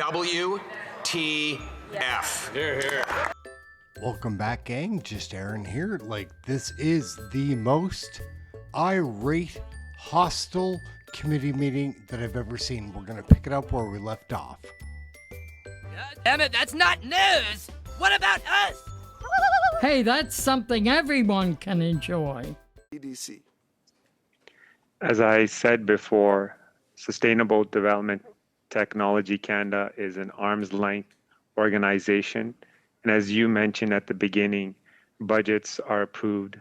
WTF. Here, here. Welcome back, gang. Just Aaron here. This is the most irate, hostile committee meeting that I've ever seen. We're going to pick it up where we left off. Damn it, that's not news! What about us? Hey, that's something everyone can enjoy. EDC. As I said before, Sustainable Development Technology Canada is an arm's length organization. And as you mentioned at the beginning, budgets are approved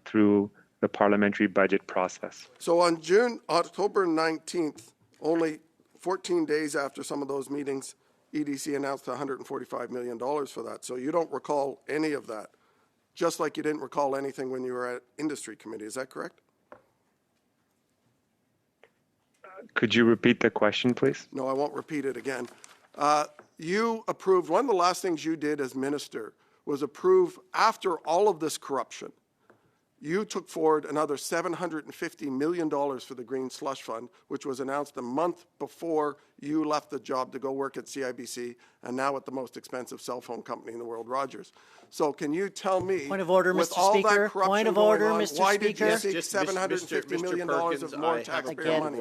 through the parliamentary budget process. So on October 19th, only 14 days after some of those meetings, EDC announced $145 million for that. So you don't recall any of that, just like you didn't recall anything when you were at industry committee. Is that correct? Could you repeat the question, please? No, I won't repeat it again. You approved, one of the last things you did as minister was approve, after all of this corruption, you took forward another $750 million for the Green Slush Fund, which was announced a month before you left the job to go work at CIBC and now at the most expensive cell phone company in the world, Rogers. So can you tell me, point of order, with Mr. all Speaker. that corruption Point of order, going on, Mr. why Speaker. did you seek $750 million of more taxpayer money?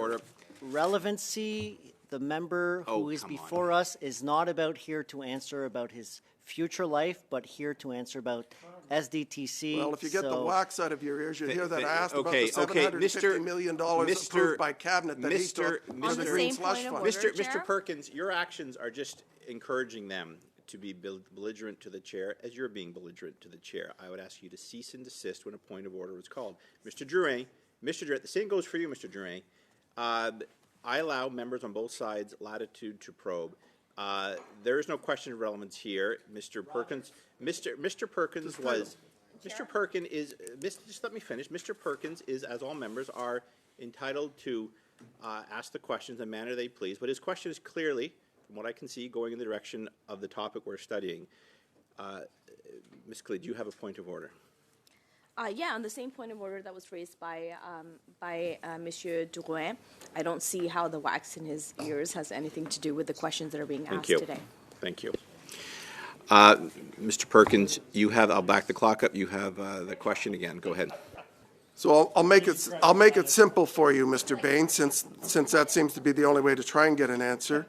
Relevancy, the member who is before us is not about here to answer about his future life, but here to answer about SDTC. Well, if you get the wax out of your ears, you hear that I asked about the $750 million approved by cabinet that he took for the Green Slush Fund. Mr. Perkins, your actions are just encouraging them to be belligerent to the chair as you're being belligerent to the chair. I would ask you to cease and desist when a point of order was called. Mr. Drouin, the same goes for you, Mr. Drouin. I allow members on both sides latitude to probe. There is no question of relevance here. Mr. Perkins, Mr. Perkins was, Mr. Perkins is, just let me finish. Mr. Perkins is, as all members are entitled to ask the questions in the manner they please, but his question is clearly, from what I can see, going in the direction of the topic we're studying. Ms. Khalid, do you have a point of order? Yeah, on the same point of order that was raised by Monsieur Drouin, I don't see how the wax in his ears has anything to do with the questions that are being asked today. Thank you. Mr. Perkins, you have. I'll back the clock up. You have the question again. Go ahead. So I'll make it simple for you, Mr. Bain, since that seems to be the only way to try and get an answer.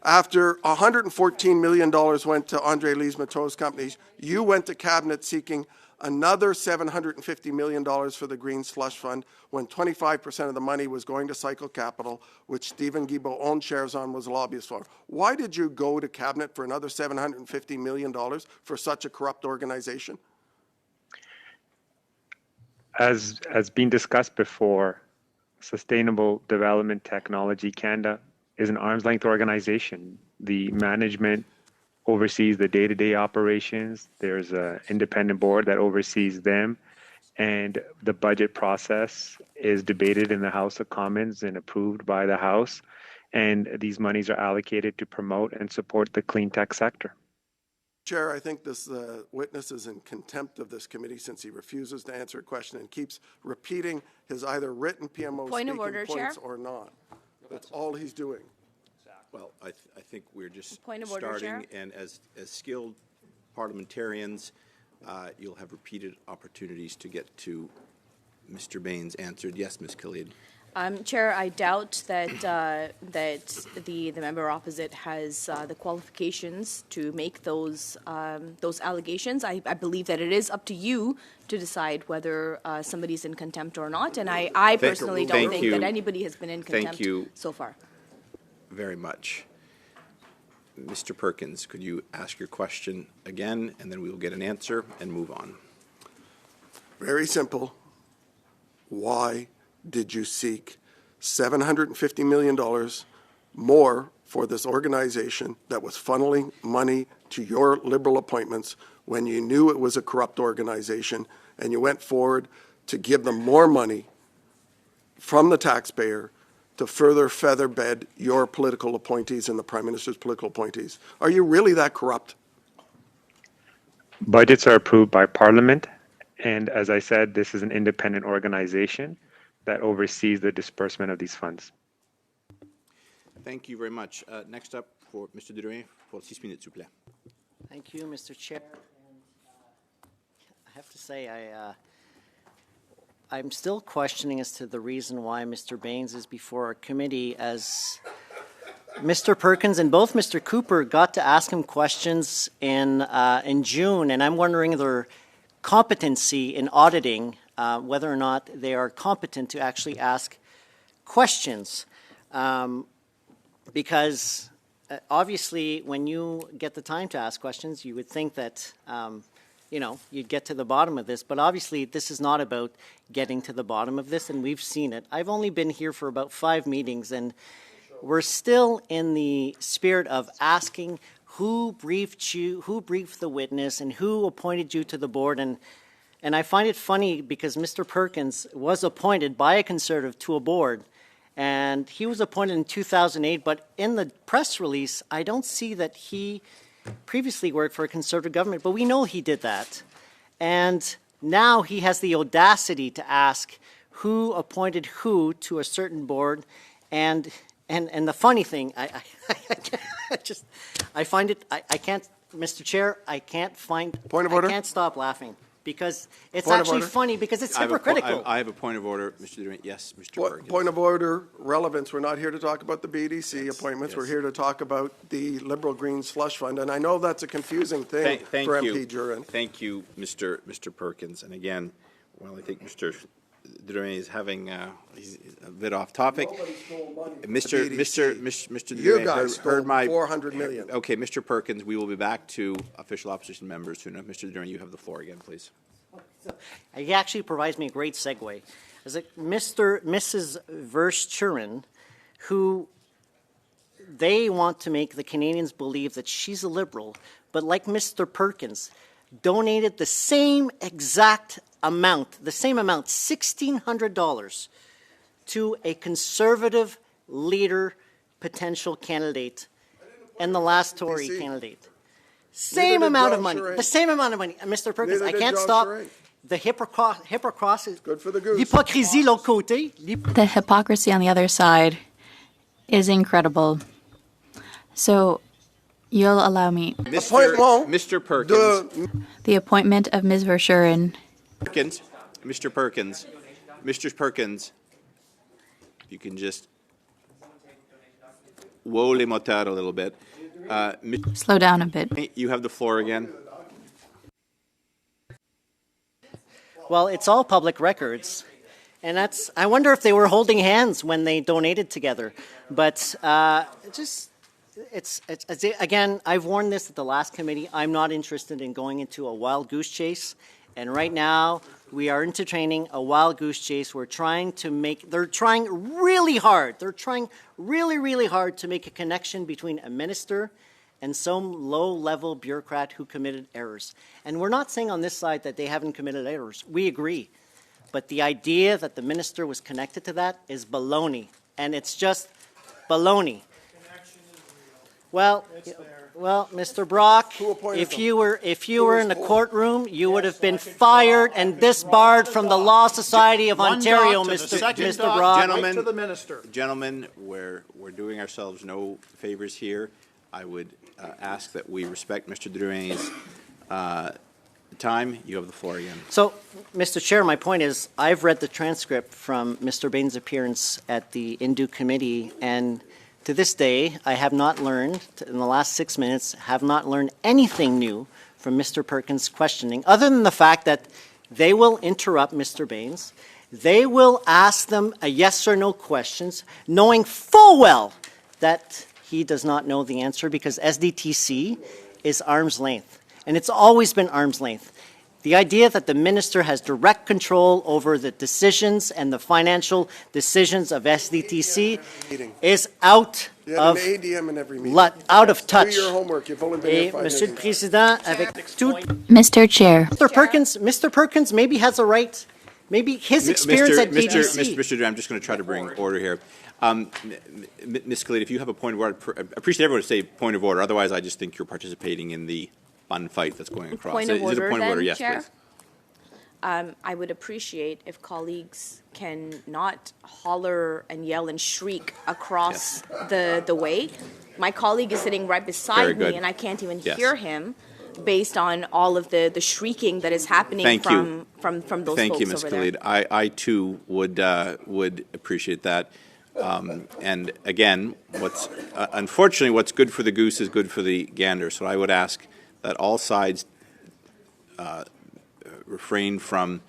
After $114 million went to Andre Lise-Matteau's companies, you went to cabinet seeking another $750 million for the Green Slush Fund when 25% of the money was going to Cycle Capital, which Stephen Guilbeault owned shares on, was a lobbyist for. Why did you go to cabinet for another $750 million for such a corrupt organization? As been discussed before, Sustainable Development Technology Canada is an arm's length organization. The management oversees the day-to-day operations. There's an independent board that oversees them, and the budget process is debated in the House of Commons and approved by the House, and these monies are allocated to promote and support the clean tech sector. Chair, I think this witness is in contempt of this committee since he refuses to answer a question and keeps repeating his either written PMO speaking points Chair? Or not. That's all he's doing. Well, I think we're just starting, order, and as skilled parliamentarians, you'll have repeated opportunities to get to Mr. Bain's answered. Yes, Ms. Khalid. Chair, I doubt that the member opposite has the qualifications to make those allegations. I believe that it is up to you to decide whether somebody's in contempt or not, and I personally don't think that anybody has been in contempt so far. Very much. Mr. Perkins, could you ask your question again, and then we will get an answer and move on. Very simple. Why did you seek $750 million more for this organization that was funneling money to your Liberal appointments when you knew it was a corrupt organization, and you went forward to give them more money from the taxpayer to further feather bed your political appointees and the Prime Minister's political appointees? Are you really that corrupt? Budgets are approved by Parliament, and as I said, this is an independent organization that oversees the disbursement of these funds. Thank you very much. Next up, pour Mr. Drouin pour 6 minutes, s'il vous plaît. Thank you, Mr. Chair. I have to say, I'm still questioning as to the reason why Mr. Baines is before our committee, as Mr. Perkins and both Mr. Cooper got to ask him questions in June, and I'm wondering their competency in auditing, whether or not they are competent to actually ask questions. Because obviously, when you get the time to ask questions, you would think that, you'd get to the bottom of this. But obviously, this is not about getting to the bottom of this, and we've seen it. I've only been here for about 5 meetings, and we're still in the spirit of asking who briefed you, who briefed the witness, and who appointed you to the board. And I find it funny because Mr. Perkins was appointed by a Conservative to a board, and he was appointed in 2008, but in the press release, I don't see that he previously worked for a Conservative government, but we know he did that. And now he has the audacity to ask who appointed who to a certain board. And the funny thing, I find it, I can't, Mr. Chair, I can't find, Point of order? I can't stop laughing. Because it's Point of actually order? funny because it's I have a po- hypocritical. I have a point of order, Mr. Drouin. Yes, Mr. Perkins. Point of order, relevance. We're not here to talk about the BDC appointments. We're yes. here to talk about the Liberal Green slush fund. And I know that's a confusing thing Thank for you. MP Jurin. Thank you, Mr. Perkins. And again, well, I think Mr. Drouin is having he's a bit off topic. Mr. You Drouin guys heard my $400 million. Okay, Mr. Perkins, we will be back to official opposition members soon. Mr. Drouin, you have the floor again, please. He actually provides me a great segue. Is it Mrs. Versturen, who they want to make the Canadians believe that she's a Liberal, but like Mr. Perkins, donated the same exact amount, $1,600, to a Conservative leader potential candidate and the last Tory BC. candidate. Same did amount of John money. Charest. The same amount of money. Mr. Perkins, Neither I did can't John stop Charest. the hypocrisy. Good for the goose. L'hypocrisie, l'autre côté. The hypocrisy on the other side is incredible. So you'll allow me. Mr. Perkins. The appointment of Ms. Verschuren. Mr. Perkins, you can just woe les motards a little bit. Slow down a bit. You have the floor again. Well, it's all public records. And I wonder if they were holding hands when they donated together. But again, I've warned this at the last committee. I'm not interested in going into a wild goose chase. And right now, we are entertaining a wild goose chase. They're trying really hard. They're trying really, really hard to make a connection between a minister and some low-level bureaucrat who committed errors. And we're not saying on this side that they haven't committed errors. We agree. But the idea that the minister was connected to that is baloney. And it's just baloney. Well, Mr. Brock, if you were in the courtroom, you would have been fired and disbarred from the Law Society of Ontario, Mr. Brock. Gentlemen, we're doing ourselves no favors here. I would ask that we respect Mr. Drouin's time. You have the floor again. So, Mr. Chair, my point is, I've read the transcript from Mr. Baines' appearance at the Indu Committee, and to this day, I have not learned, in the last 6 minutes, have not learned anything new from Mr. Perkins' questioning, other than the fact that they will interrupt Mr. Baines. They will ask them a yes or no questions, knowing full well that he does not know the answer, because SDTC is arm's length. And it's always been arm's length. The idea that the minister has direct control over the decisions and the financial decisions of SDTC is out of touch. Do your homework. You've only been here 5 Monsieur le minutes. Président, avec tout, Mr. Chair. Mr. Perkins maybe has a right. Maybe his experience at BDC. Mr. Drouin, I'm just going to try to bring order here. Ms. Scalise, if you have a point of order, I appreciate everyone to say point of order. Otherwise, I just think you're participating in the fun fight that's going across. Point of Is it a order, point of order? then, Yes, Chair? please. I would appreciate if colleagues can not holler and yell and shriek across the way. My colleague is sitting right beside me, and I can't even hear him based on all of the shrieking that is happening from those Thank folks you, Ms. over there. Khalid. I too would appreciate that. And again, unfortunately, what's good for the goose is good for the gander. So I would ask that all sides refrain from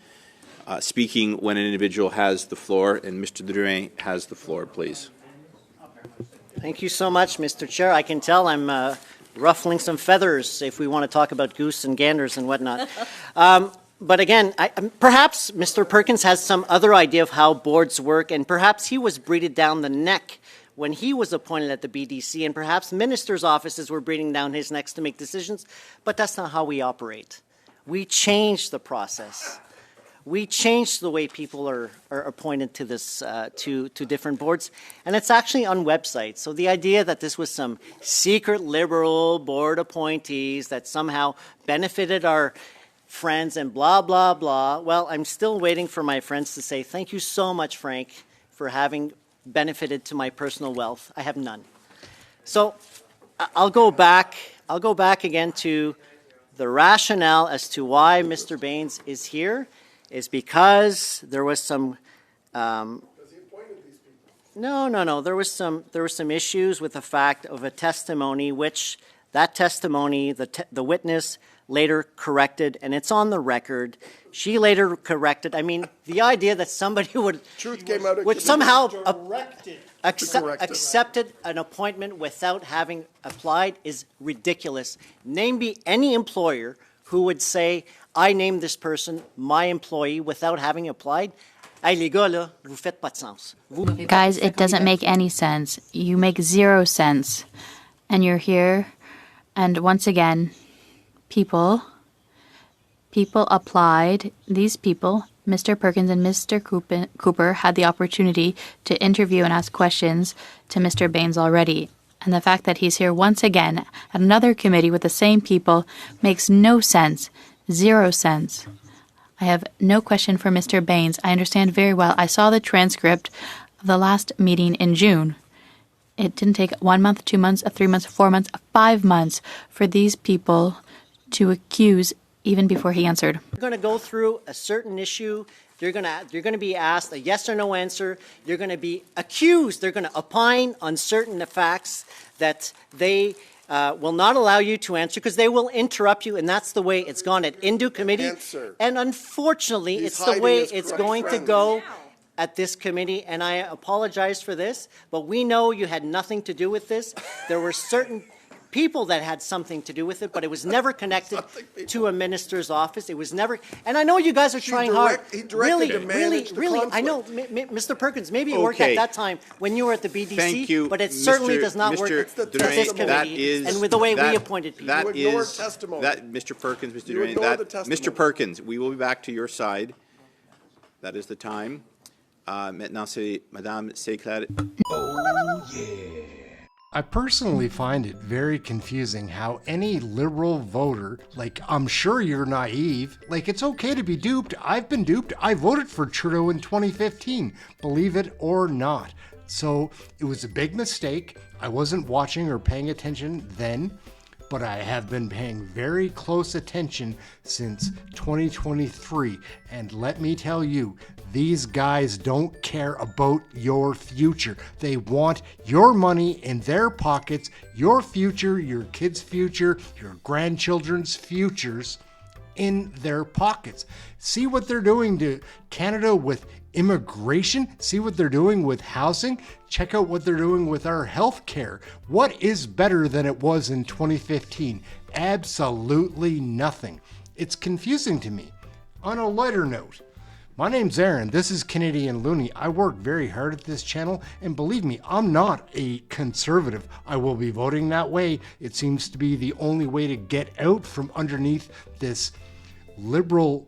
speaking when an individual has the floor. And Mr. Drouin has the floor, please. Thank you so much, Mr. Chair. I can tell I'm ruffling some feathers if we want to talk about goose and ganders and whatnot. But again, perhaps Mr. Perkins has some other idea of how boards work, and perhaps he was breathing down the neck when he was appointed at the BDC, and perhaps ministers' offices were breathing down his necks to make decisions, but that's not how we operate. We change the process. We change the way people are appointed to this to different boards, and it's actually on websites. So the idea that this was some secret liberal board appointees that somehow benefited our friends and blah, blah, blah. Well, I'm still waiting for my friends to say, thank you so much, Frank, for having benefited to my personal wealth. I have none. So I'll go back again to the rationale as to why Mr. Baines is here is because there was some No. There was some issues with the fact of a testimony, which that testimony, the witness later corrected, and it's on the record. She later corrected. I mean, the idea that somebody would somehow accepted an appointment without having applied is ridiculous. Name me any employer who would say, I named this person my employee without having applied. Hey, les gars, là, vous faites pas de sens. Guys, it doesn't make any sense. You make 0 sense. And you're here, and once again, people applied. These people, Mr. Perkins and Mr. Cooper, had the opportunity to interview and ask questions to Mr. Baines already. And the fact that he's here once again at another committee with the same people makes no sense. 0 sense. I have no question for Mr. Baines. I understand very well. I saw the transcript of the last meeting in June. It didn't take 1 month, 2 months, 3 months, 4 months, 5 months for these people to accuse even before he answered. You're going to go through a certain issue. You're going to be asked a yes or no answer. You're going to be accused. They're going to opine on certain facts that they will not allow you to answer because they will interrupt you, and that's the way it's gone at Indu Committee. And unfortunately, it's the way it's going to go at this committee, and I apologize for this, but we know you had nothing to do with this. There were certain people that had something to do with it, but it was never connected to a minister's office. It was never, and I know you guys are trying hard. Really, I know, Mr. Perkins, maybe it worked at that time when you were at the BDC, Thank you, but it certainly does not work at this committee and with the way we appointed people. Mr. Perkins, Mr. Drouin, Mr. Perkins, we will be back to your side. That is the time. Maintenant, c'est Madame Séclair. Oh, yeah. I personally find it very confusing how any liberal voter, like, I'm sure you're naive, like, it's okay to be duped. I've been duped. I voted for Trudeau in 2015, believe it or not. So it was a big mistake. I wasn't watching or paying attention then, but I have been paying very close attention since 2023. And let me tell you, these guys don't care about your future. They want your money in their pockets, your future, your kids' future, your grandchildren's futures in their pockets. See what they're doing to Canada with immigration. See what they're doing with housing. Check out what they're doing with our health care. What is better than it was in 2015? Absolutely nothing. It's confusing to me. On a lighter note, my name's Aaron. This is Canadian Looney. I work very hard at this channel, and believe me, I'm not a conservative. I will be voting that way. It seems to be the only way to get out from underneath this liberal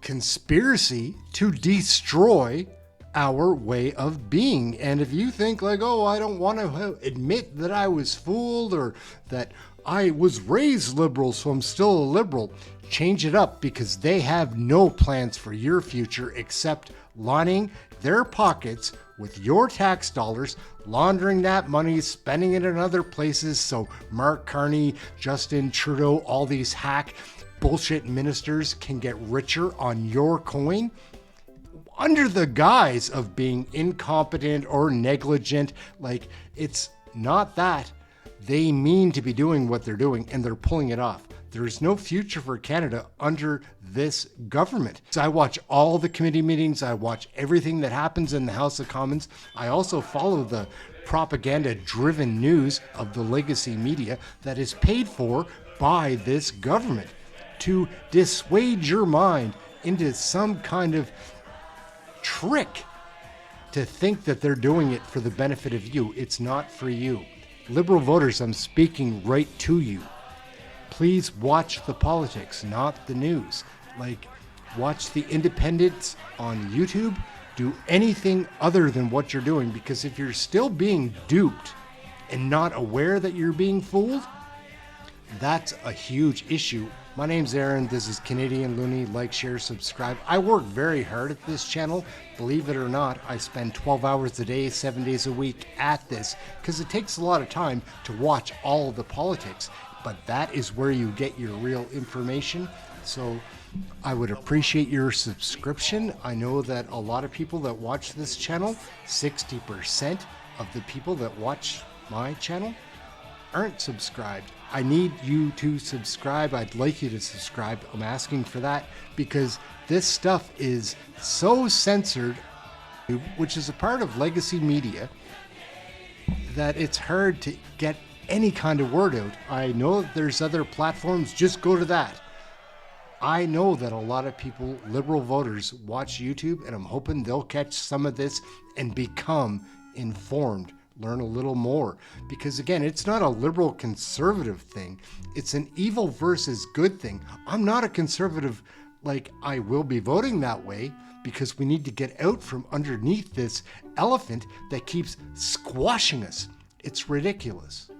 conspiracy to destroy our way of being. And if you think like, oh, I don't want to admit that I was fooled or that I was raised liberal, so I'm still a liberal, change it up, because they have no plans for your future except lining their pockets with your tax dollars, laundering that money, spending it in other places. So Mark Carney, Justin Trudeau, all these hack bullshit ministers can get richer on your coin under the guise of being incompetent or negligent. Like, it's not that. They mean to be doing what they're doing, and they're pulling it off. There is no future for Canada under this government. So I watch all the committee meetings. I watch everything that happens in the House of Commons. I also follow the propaganda-driven news of the legacy media that is paid for by this government to dissuade your mind into some kind of trick to think that they're doing it for the benefit of you. It's not for you. Liberal voters, I'm speaking right to you. Please watch the politics, not the news. Like, watch the independents on YouTube. Do anything other than what you're doing, because if you're still being duped and not aware that you're being fooled, that's a huge issue. My name's Aaron. This is Canadian Looney. Like, share, subscribe. I work very hard at this channel. Believe it or not, I spend 12 hours a day, 7 days a week at this, because it takes a lot of time to watch all of the politics. But that is where you get your real information. So I would appreciate your subscription. I know that a lot of people that watch this channel, 60% of the people that watch my channel aren't subscribed. I need you to subscribe. I'd like you to subscribe. I'm asking for that because this stuff is so censored, which is a part of legacy media, that it's hard to get any kind of word out. I know that there's other platforms. Just go to that. I know that a lot of people, liberal voters, watch YouTube, and I'm hoping they'll catch some of this and become informed. Learn a little more, because again, it's not a liberal conservative thing. It's an evil versus good thing. I'm not a conservative. Like, I will be voting that way because we need to get out from underneath this elephant that keeps squashing us. It's ridiculous.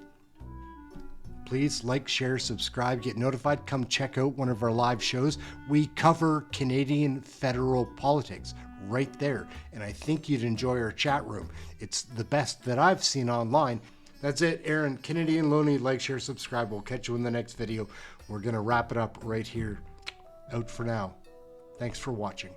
Please like, share, subscribe, get notified. Come check out one of our live shows. We cover Canadian federal politics right there, and I think you'd enjoy our chat room. It's the best that I've seen online. That's it, Aaron, Canadian Looney. Like, share, subscribe. We'll catch you in the next video. We're gonna wrap it up right here. Out for now. Thanks for watching.